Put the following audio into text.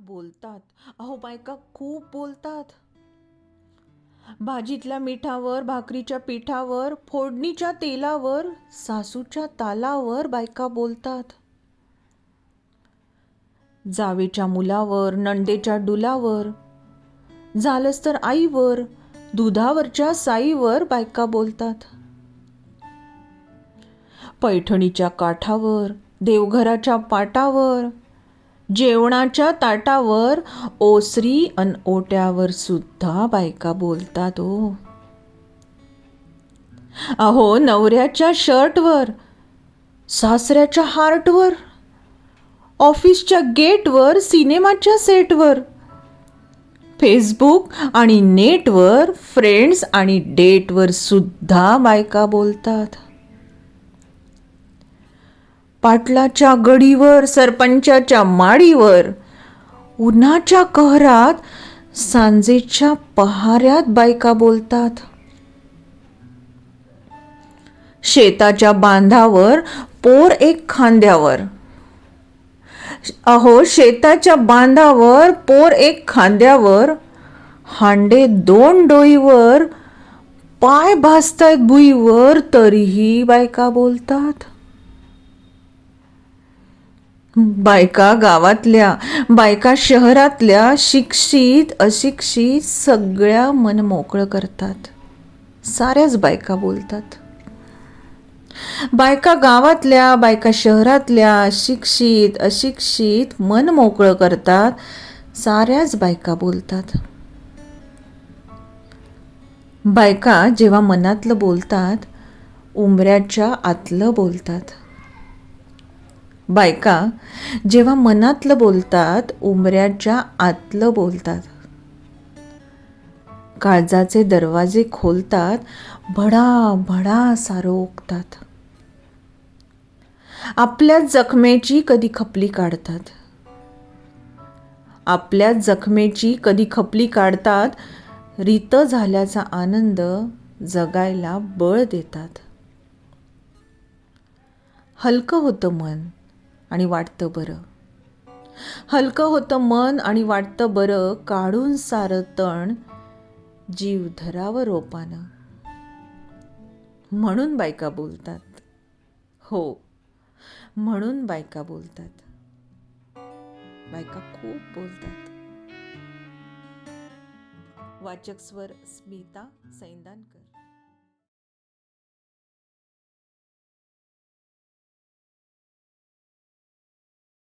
बोलतात. अहो बायका खूप बोलतात. भाजीतल्या मिठावर, भाकरीच्या पिठावर, फोडणीच्या तेलावर, सासूच्या तालावर बायका बोलतात. जावेच्या मुलावर, नंदेच्या डुलावर, झालंच तर आईवर, दुधावरच्या साईवर बायका बोलतात. पैठणीच्या काठावर, देवघराच्या पाटावर, जेवणाच्या ताटावर, ओसरी अन ओट्यावर सुद्धा बायका बोलतात ओ. अहो नवऱ्याच्या शर्टवर, सासऱ्याच्या हार्टवर, ऑफिसच्या गेटवर, सिनेमाच्या सेटवर, फेसबुक आणि नेटवर, फ्रेंड्स आणि डेटवर सुद्धा बायका बोलतात. पाटलाच्या गडीवर, सरपंचाच्या माडीवर, उन्हाच्या कहरात, सांजेच्या पहाऱ्यात बायका बोलतात. शेताच्या बांधावर, पोर एक खांद्यावर. अहो शेताच्या बांधावर, पोर एक खांद्यावर, हांडे दोन डोईवर, पाय भाजतायत भुईवर, तरीही बायका बोलतात. बायका गावातल्या, बायका शहरातल्या, शिक्षित अशिक्षित सगळ्या मन मोकळं करतात. साऱ्याच बायका बोलतात. बायका गावातल्या, बायका शहरातल्या, शिक्षित अशिक्षित मन मोकळं करतात. साऱ्याच बायका बोलतात. बायका जेव्हा मनातलं बोलतात, उमऱ्याच्या आतलं बोलतात. बायका जेव्हा मनातलं बोलतात, उमऱ्याच्या आतलं बोलतात. काळजाचे दरवाजे खोलतात, भडा भडा सारं ओकतात. आपल्या जखमेची कधी खपली काढतात. आपल्या जखमेची कधी खपली काढतात. रीत झाल्याचा आनंद जगायला बळ देतात. हलकं होतं मन आणि वाटतं बरं. हलकं होतं मन आणि वाटतं बरं. काढून सारं तण, जीव धरावं रोपानं. म्हणून बायका बोलतात. हो, म्हणून बायका बोलतात. बायका खूप बोलतात. वाचक स्वर स्मिता सैंदानकर.